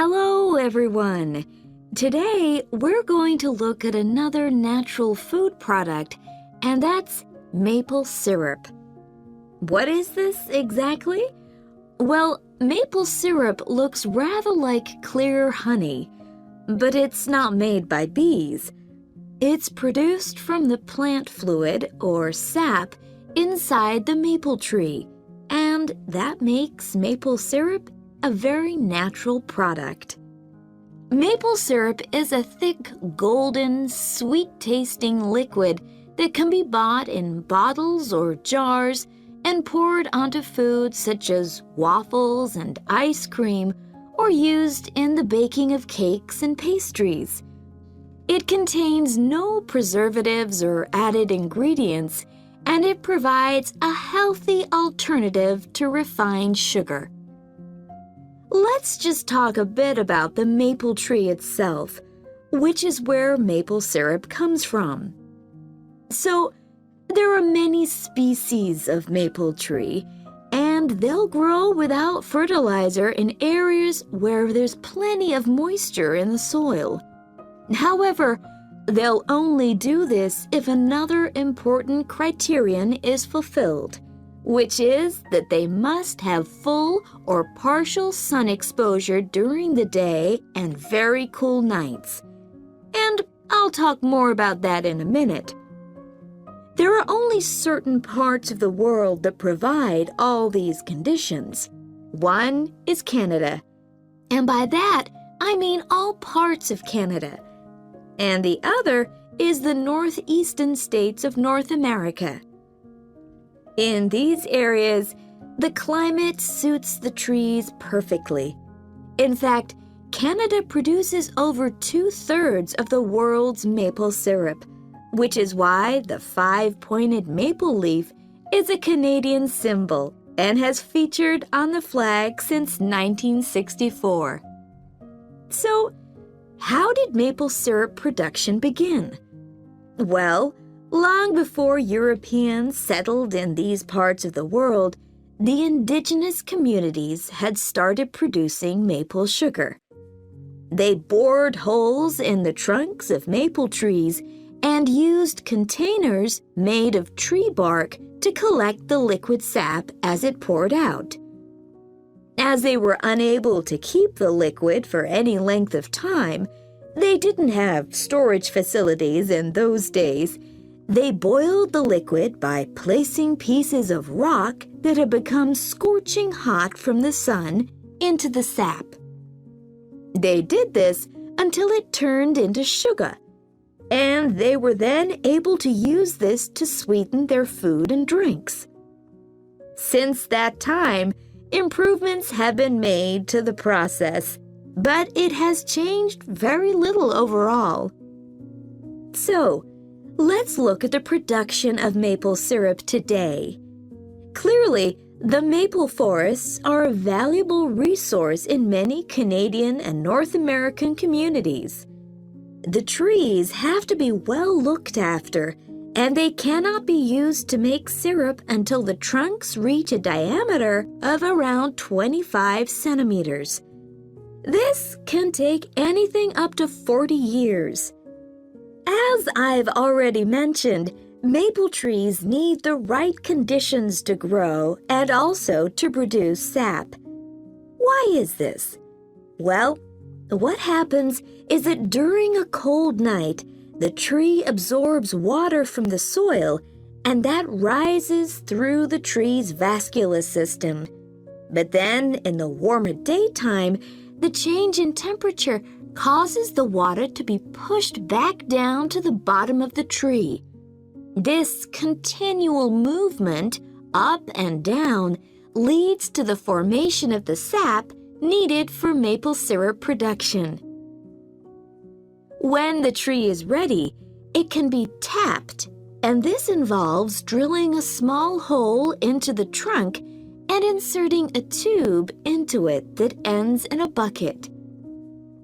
Hello, everyone. Today, we're going to look at another natural food product, and that's maple syrup. What is this exactly? Well, maple syrup looks rather like clear honey, but it's not made by bees. It's produced from the plant fluid, or sap, inside the maple tree, and that makes maple syrup a very natural product. Maple syrup is a thick, golden, sweet-tasting liquid that can be bought in bottles or jars and poured onto foods such as waffles and ice cream, or used in the baking of cakes and pastries. It contains no preservatives or added ingredients, and it provides a healthy alternative to refined sugar. Let's just talk a bit about the maple tree itself, which is where maple syrup comes from. So, there are many species of maple tree, and they'll grow without fertilizer in areas where there's plenty of moisture in the soil. However, they'll only do this if another important criterion is fulfilled, which is that they must have full or partial sun exposure during the day and very cool nights. And I'll talk more about that in a minute. There are only certain parts of the world that provide all these conditions. One is Canada, and by that I mean all parts of Canada. And the other is the northeastern states of North America. In these areas, the climate suits the trees perfectly. In fact, Canada produces over 2/3 of the world's maple syrup, which is why the 5-pointed maple leaf is a Canadian symbol and has featured on the flag since 1964. So, how did maple syrup production begin? Well, long before Europeans settled in these parts of the world, the indigenous communities had started producing maple sugar. They bored holes in the trunks of maple trees and used containers made of tree bark to collect the liquid sap as it poured out. As they were unable to keep the liquid for any length of time, they didn't have storage facilities in those days. They boiled the liquid by placing pieces of rock that had become scorching hot from the sun into the sap. They did this until it turned into sugar, and they were then able to use this to sweeten their food and drinks. Since that time, improvements have been made to the process, but it has changed very little overall. So, let's look at the production of maple syrup today. Clearly, the maple forests are a valuable resource in many Canadian and North American communities. The trees have to be well looked after, and they cannot be used to make syrup until the trunks reach a diameter of around 25 centimeters. This can take anything up to 40 years. As I've already mentioned, maple trees need the right conditions to grow and also to produce sap. Why is this? Well, what happens is that during a cold night, the tree absorbs water from the soil, and that rises through the tree's vascular system. But then, in the warmer daytime, the change in temperature causes the water to be pushed back down to the bottom of the tree. This continual movement, up and down, leads to the formation of the sap needed for maple syrup production. When the tree is ready, it can be tapped, and this involves drilling a small hole into the trunk and inserting a tube into it that ends in a bucket.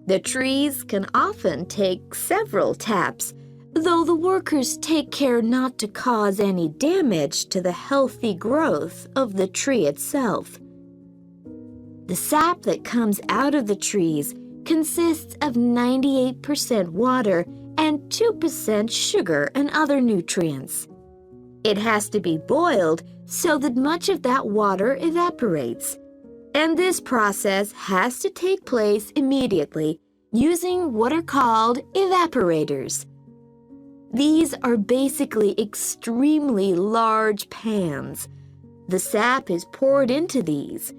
The trees can often take several taps, though the workers take care not to cause any damage to the healthy growth of the tree itself. The sap that comes out of the trees consists of 98% water and 2% sugar and other nutrients. It has to be boiled so that much of that water evaporates. And this process has to take place immediately using what are called evaporators. These are basically extremely large pans. The sap is poured into these.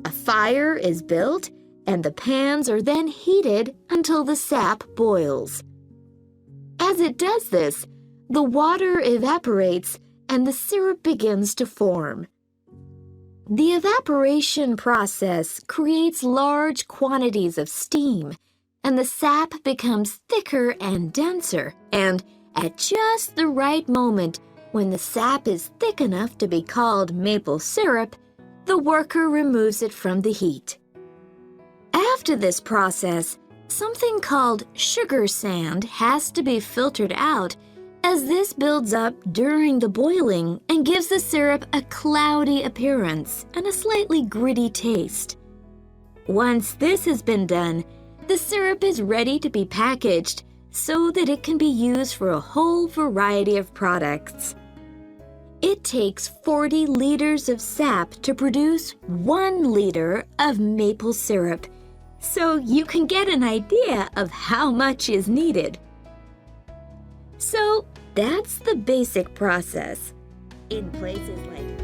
A fire is built, and the pans are then heated until the sap boils. As it does this, the water evaporates and the syrup begins to form. The evaporation process creates large quantities of steam, and the sap becomes thicker and denser, and at just the right moment, when the sap is thick enough to be called maple syrup, the worker removes it from the heat. After this process, something called sugar sand has to be filtered out, as this builds up during the boiling and gives the syrup a cloudy appearance and a slightly gritty taste. Once this has been done, the syrup is ready to be packaged so that it can be used for a whole variety of products. It takes 40 liters of sap to produce 1 liter of maple syrup, so you can get an idea of how much is needed. So that's the basic process. In places like